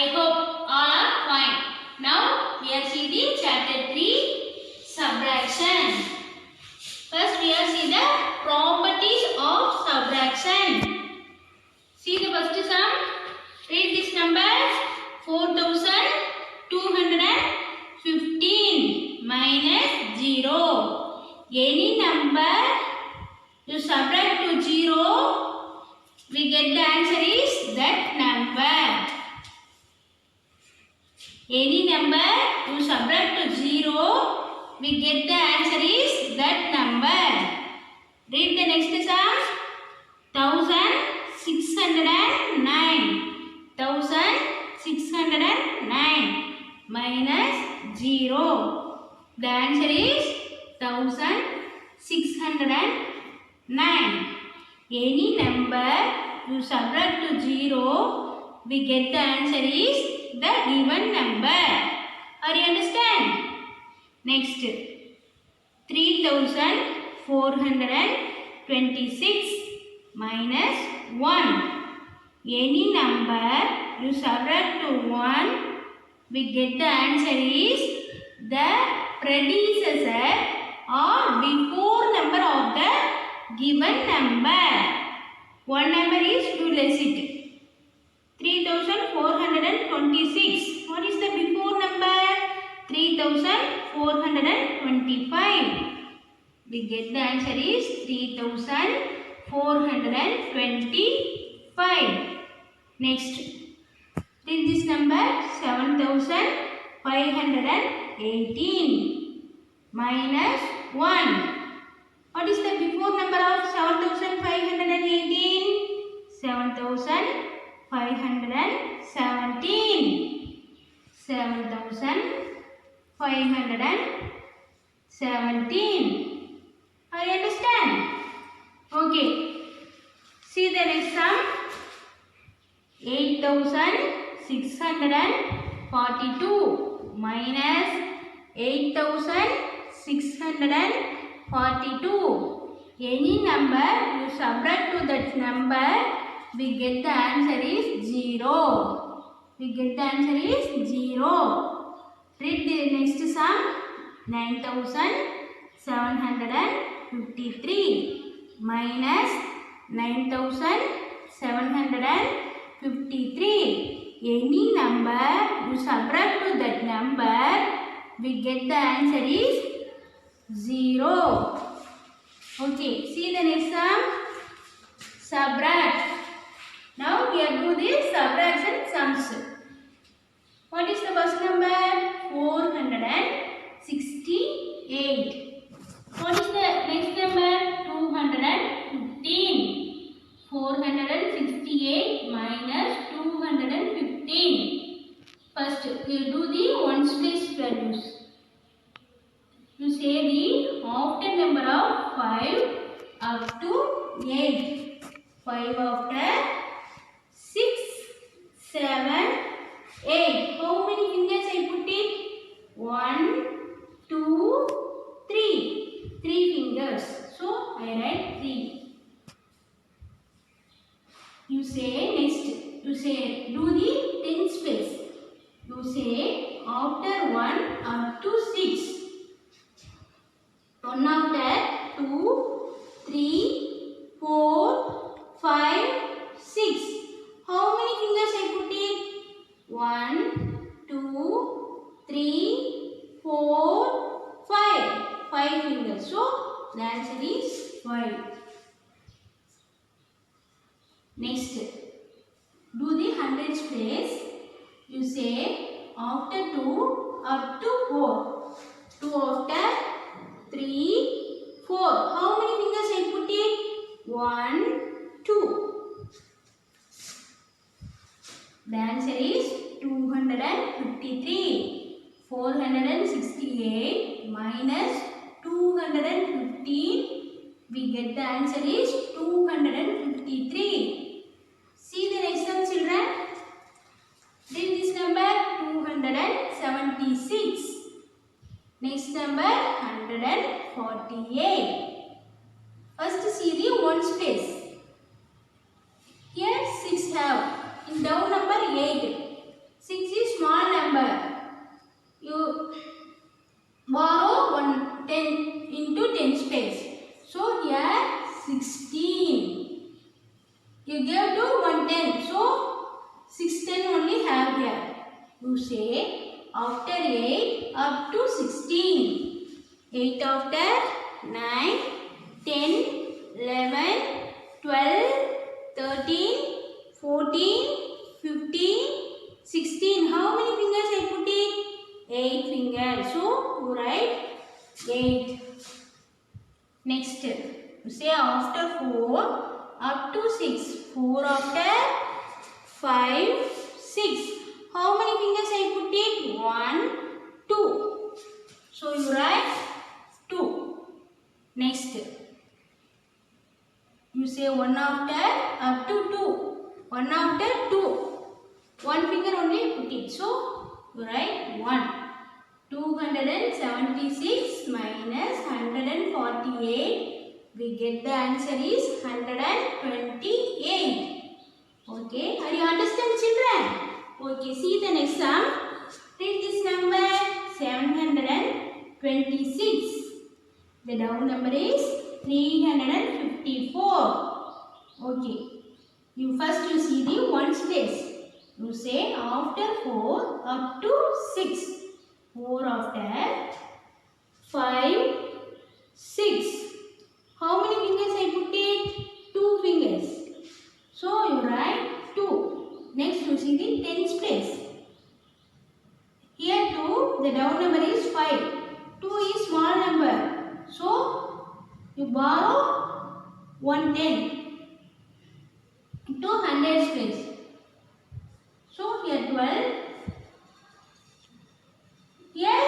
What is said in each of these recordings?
I hope all are fine. Now we are see the chapter 3 subtraction. First we are see the properties of subtraction. See the first sum. Read this number 4215 minus 0. Any number you subtract to 0, we get the answer is that number. Any number you subtract to 0, we get the answer is that number. Read the next sum. 1609. 1609 minus 0. The answer is 1609. Any number you subtract to 0, we get the answer is the given number. Are you understand? Next, 3426 minus 1. Any number you subtract to 1, we get the answer is the predecessor or before number of the given number. One number is to less it. 3426. What is the before number? 3425. We get the answer is 3425. Next, read this number 7518 minus 1. What is the before number of 7518? 7517. 7517. I understand. Okay. See the next sum. 8642 minus 8642. Any number you subtract to that number, we get the answer is 0. We get the answer is 0. Read the next sum. 9753 minus 9753. Any number you subtract to that number, we get the answer is 0. Okay, see the next sum. Subtract. Now we are do this subtraction sums. What is the first number? 468. What is the next number? 215. 468 minus 215. First, you do the ones place values. You say the after number of 5 up to 8. 5 after 6, 7, 8. How many fingers I put it? 1, 2, 3. 3 fingers. So I write 3. You say next. You say do the tens place. You say after 1 up to 6. 1 after 2, 3, 4, 5, 6. How many fingers I put it? 1, 2, 3, 4, 5. 5 fingers. So the answer is 5. Next, do the hundreds place. You say after 2 up to 4. 2 after 3, 4. How many fingers I put it? 1, 2. The answer is 253. 468 minus 215. We get the answer is 253. See the next one, children. Read this number 276. Next number 148. First see the ones place. Here 6 have. In down number 8. 6 to 110. So 610 only have here. You say after 8 up to 16. 8 after 9, 10, 11, 12, 13, 14, 15, 16. How many fingers I put it? 8 fingers. So you write 8. Next, you say after 4 up to 6. 4 after 5, 6. How many fingers I put it? 1, 2. So you write 2. Next, you say 1 after up to 2. 1 after 2. 1 finger only put it. So you write 1. 276 minus 148. We get the answer is 128. Okay, are you understand, children? Okay, see the next sum. Read this number 726. The down number is 354. Okay, you see the ones place. You say after 4 up to 6. 4 after 5, 6. How many fingers I put it? 2 fingers. So you write 2. Next you see the tens place. Here 2, the down number is 5. 2 is small number. So you borrow 110 to hundreds place. So here 12. Here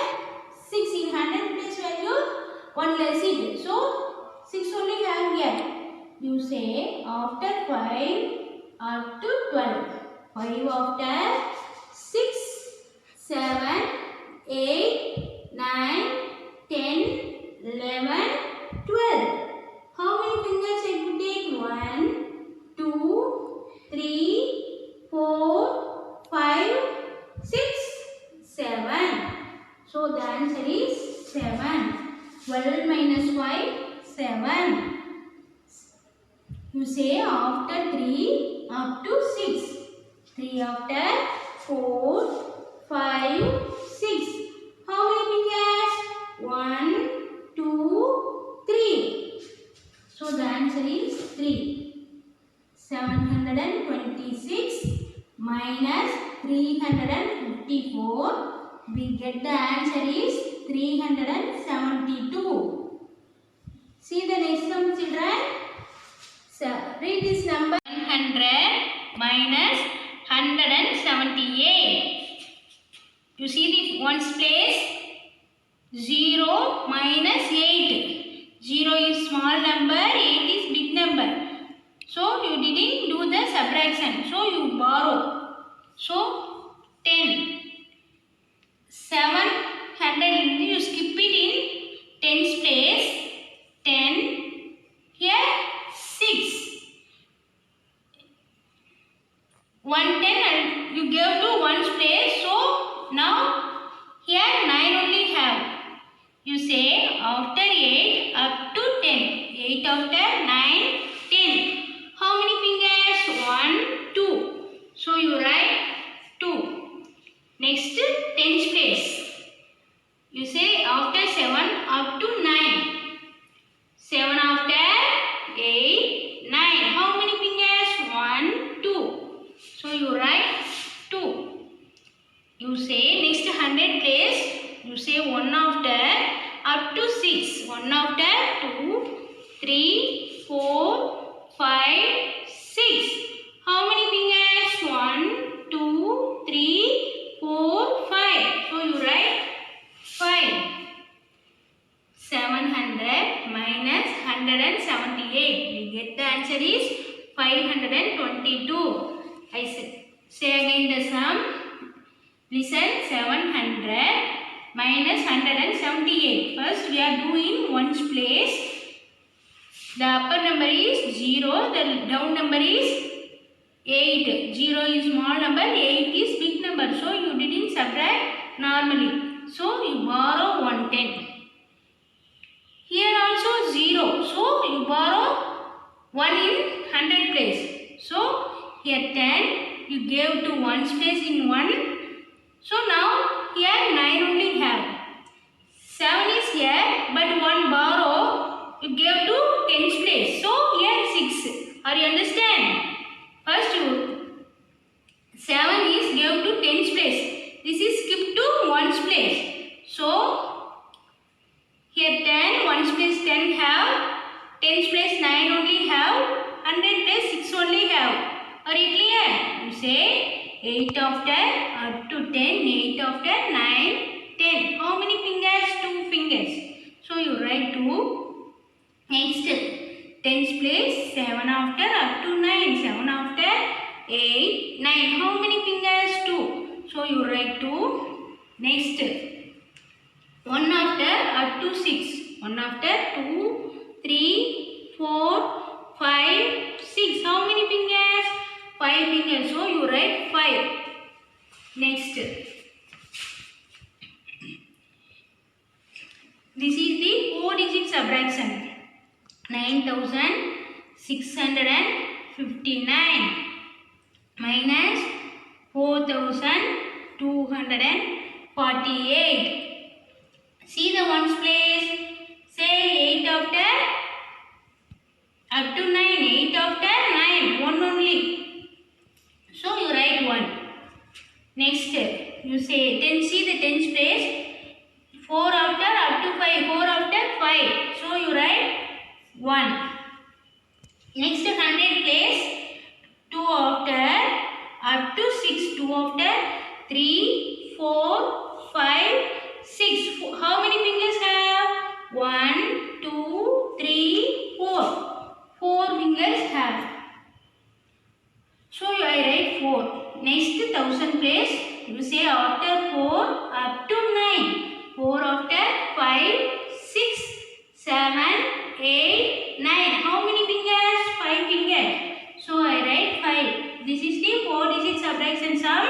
6 in 100 place value 1 less it. So 6 only have here. You say after 5 up to 12. 5 after 6, 7, 8, 9, 10, 11, 12. How many fingers I put it? 1, 2, 3, 4, 5, 6, 7. So the answer is 7. 12 minus 5, 7. You say after 3 up to 6. 3 after 4, 5, 6. How many fingers? 1, 2, 3. So the answer is 3. 726 minus 354. We get the answer is 372. See the next sum, children. So, read this number. 100 minus 178. You see the ones place. 0 minus 8. 0 is small number, 8 is big number. So you didn't do the subtraction. So you borrow. So 10. 700, you skip it in tens place. 10. Here 6. 110 and you gave to ones place. So now here 9 only have. You say after 8 up to 10. 8 after 9, 10. How many fingers? 1, 2. So you write 2. Next, tens place. You say after 7 up to 9. 7 after 8, 9. How many fingers? 1, 2. So you write 2. You say next 100 place. You say 1 after up to 6. 1 after 2, 3, 4, 5, 6. How many fingers? 1, 2, 3, 4, 5. So you write 5. 700 minus 178. We get the answer is 522. I say again the sum. Listen, 700 minus 178. First we are doing ones place. The upper number is 0. The down number is 8. 0 is small number, 8 is big number. So you didn't subtract normally. So you borrow 110. Here also 0. So you borrow 1 in 100 place. So Here 10 you gave to ones place in 1. So now here 9 only have. 7 is here but 1 borrow you gave to tens place. So here 6. Are you understand? First you 7 is gave to tens place. This is skipped to ones place. So here 10 ones place 10 have. Tens place 9 only have. 100 place 6 only have. Are you clear? You say 8 after up to 10, 8 after 9, 10. How many fingers? 2 fingers. So you write 2. Next, tens place 7 after up to 9, 7 after 8, 9. How many fingers? 2. So you write 2. Next, 1 after up to 6, 1 after 2, 3, 4, 5, 6. How many fingers? 5 fingers. So you write 5. Next. This is the 4-digit subtraction. 9659 minus 4248. See the ones place. Say 8 after up to 9. 8 after 9. 1 only. So you write 1. Next you say, then see the tens place. 4 after up to 5. 4 after 5. So you write 1. Next 100 place. 2 after up to 6. 2 after 3, 4, 5, 6. How many fingers have? 1, 2, 3, 4. 4 fingers have. So I write 4. Next 1000 place. You say after 4 up to 9. 4 after 5, 6, 7, 8, 9. How many fingers? 5 fingers. So I write 5. This is the 4-digit subtraction sum.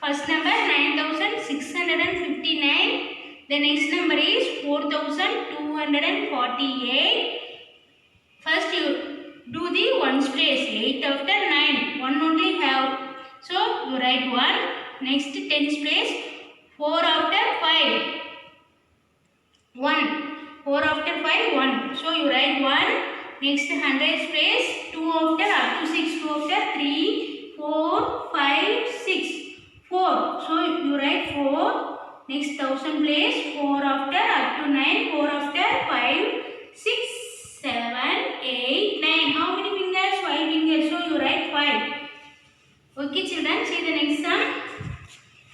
First number 9659. The next number is 4248. First you do the ones place. 8 after 9. 1 only have. So you write 1. Next tens place. 4 after 5. 1. 4 after 5. 1. So you write 1. Next hundreds place. 2 after up to 6. 2 after 3, 4, 5, 6. 4. So you write 4. Next 1000 place. 4 after up to 9. 4 after 5, 6, 7, 8, 9. How many fingers? 5 fingers. So you write 5. Okay children, see the next sum.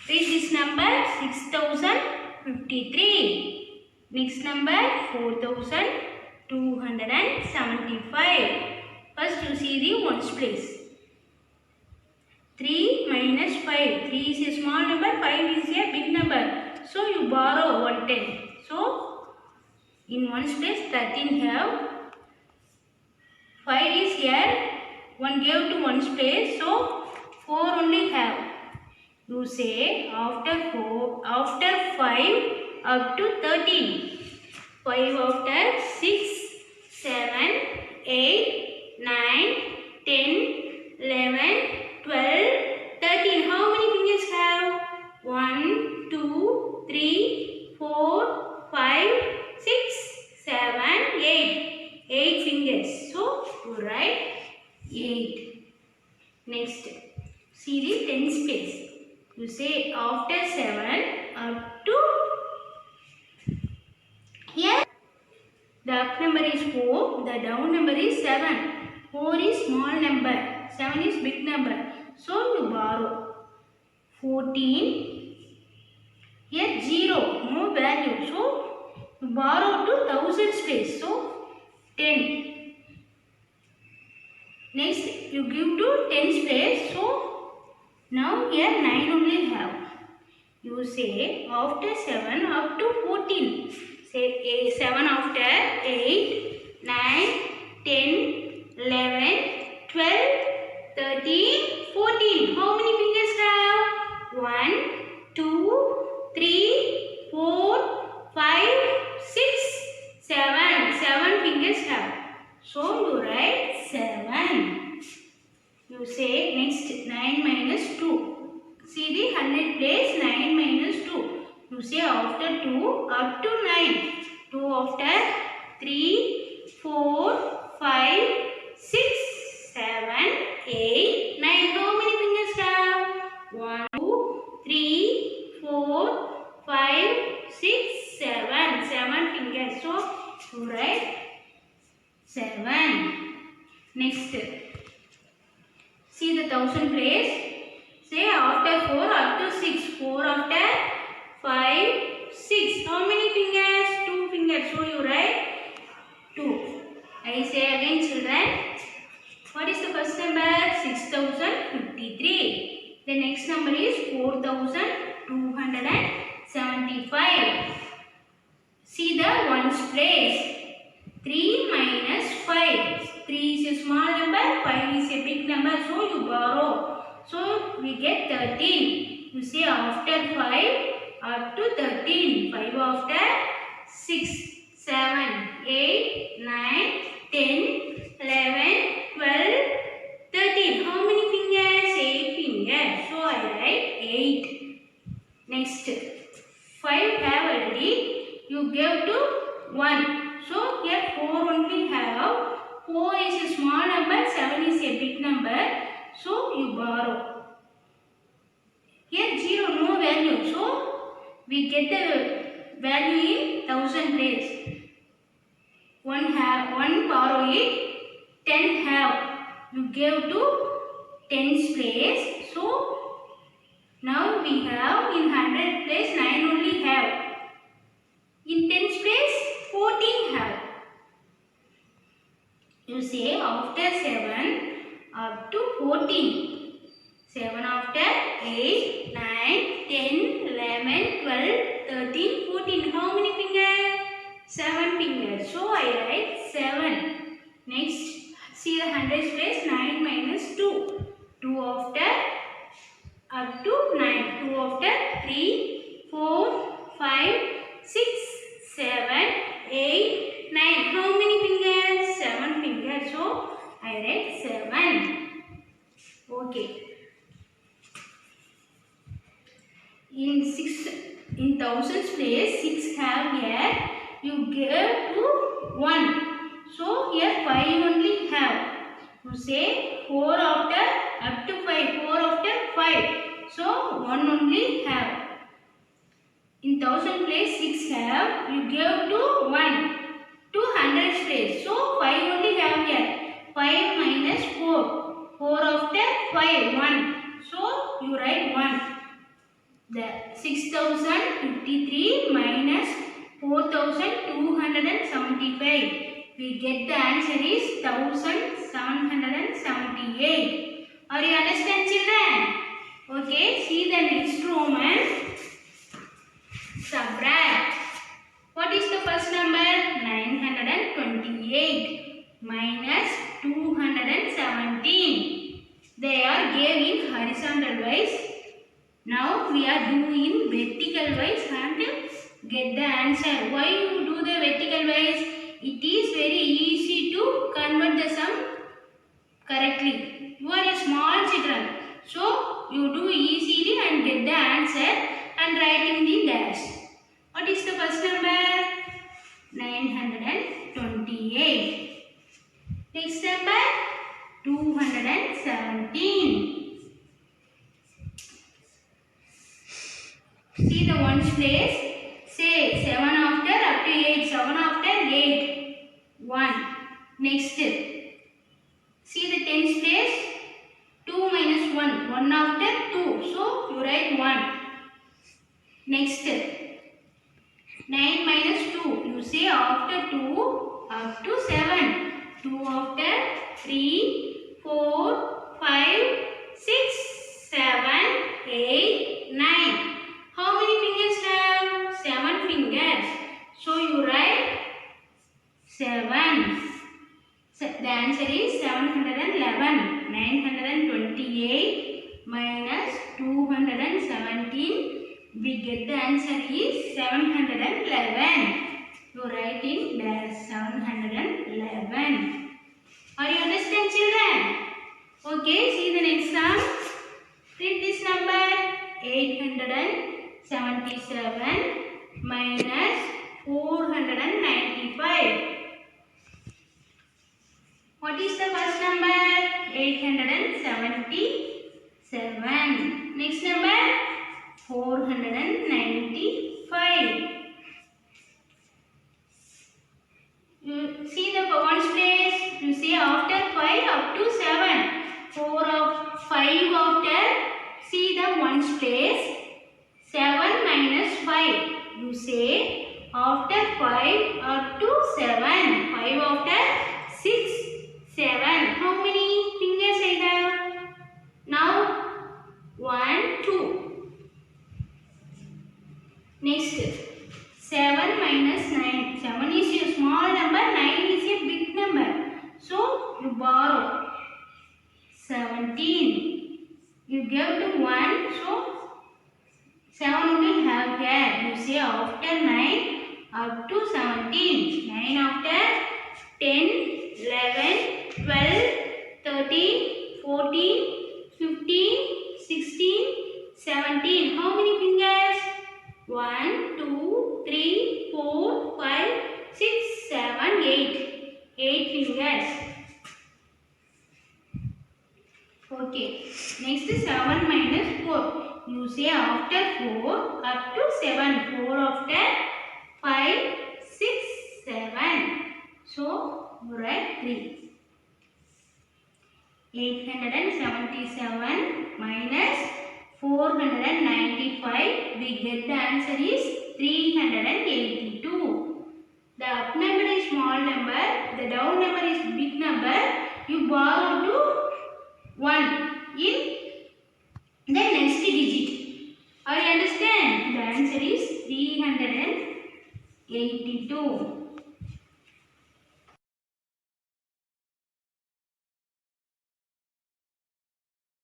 Read this number 6053. Next number 4275. First you see the ones place. 3 minus 5. 3 is a small number, 5 is a big number. So you borrow 110. So in ones place 13 have. 5 is here. 1 gave to ones place. So 4 only have. You say after 5 up to 13. 5 after 6, 7, 8, 9, 10, 11, 12, 13. How many fingers have? 1, 2, 3, 4, 5, 6, 7, 8. 8 fingers. So you write 8. Next, see the tens place. You say after 7 up to here. The up number is 4. The down number is 7. 4 is small number. 7 is big number. So you borrow 14. Here 0. No value. So you borrow to thousands place. So 10. Next you give to tens place. So now here 9 only have. You say after 7 up to 14. Say 7 after 8, 9, 10, 11, 12, 13, 14. How many fingers have? 1, 2, 3, 4, 5, 6, 7. 7 fingers have. So you write 7. You say next Next 9 minus 2. See the 100 place 9 minus 2. You say after 2 up to 9. 2 after 3, 4, 5, 6, 7, 8, 9. How many fingers have? 1, 2, 3, 4, 5, 6, 7. 7 fingers. So you write 7. Next. See the 1000 place. Say after 4 up to 6. 4 after 5, 6. How many fingers? 2 fingers. So you write 2. I say again children. What is the first number? 6053. The next number is 4275. See the ones place. 3 minus 5. 3 is a small number, 5 is a big number, so you borrow. So we get 13. You say after 5 up to 13. 5 after 6, 7, 8, 9, 10, 11, 12, 13. How many fingers? 8 fingers. So I write 8. Next. 5 have already. You give to 1. So here 4 only have. 4 is a small number, 7 is a big number. So you borrow. Here 0 no value. So we get the value in 1000 place. 1 borrow it, 10 have. You give to 10's place. So now we have in 100 place 9 only have. In 10's place 14 have. You say after 7 up to 14. 7 after 8, 9, 10, 11, 12, 13, 14. How many fingers? 7 fingers. So I write 7. Next, see the hundreds place 9 minus 2. 2 after up to 9. 2 after 3, 4, 5, 6, 7, 8, 9. How many fingers? 7 fingers. So I write 7. Okay. In thousands place 6 have here. You give to 1. So here 5 only have. You say 4 after up to 5. 4 after 5. So 1 only have. In 1000 place 6 have. You give to 1. 200 place. So 5 only have here. 5 minus 4. 4 after 5. 1. So you write 1. The 6053 minus 4275. We get the answer is 1778. Are you understand children? Okay, see the next Roman. Subtract. What is the first number? 928 minus 217. They are given in horizontal wise. Now we are doing vertical wise and get the answer. Why you do the vertical wise? It is very easy to convert the sum correctly. You are a small children, so you do easily and get the answer and write in the dash. What is the first number? 928. Next number 217. See the ones place. Say 7 after up to 8. 7 after 8. 1. Next. See the tens place. 2 minus 1. 1 after 2. So you write 1. Next. 9 minus 2. You say after 2 up to 7. 2 after 3, 4, 5, 6, 7, 8, 9. How many fingers have? 7 fingers. So you write 7. So the answer is 711. 928 minus 217. We get the answer is 711. You write in dash 711. Are you understand children? Okay, see the next sum. Read this number. 877 minus 495. What is the first number? 877. Next number? 495. You see the ones place. You say after 5 up to 7. 4 of 5 after. See the ones place. 7 minus 5. You say after 5 up to 7. 5 after 6. 7. How many fingers I have? Now 1, 2. Next 7 minus 9. 7 is a small number, 9 is a big number. So you borrow 17. You give to 1, so 7 only have here. You say after 9 up to 17. 9 after 10, 11, 12, 13, 14, 15, 16, 17. How many fingers? 1, 2, 3, 4, 5, 6, 7, 8. 8 fingers. Okay. Next 7 minus 4. You say after 4 up to 7. 4 after 5, 6, 7. So you write 3. 877 minus 495. We get the answer is 382. The up number is small number. The down number is big number. You borrow to 1 in the next digit. Are you understand? The answer is 382.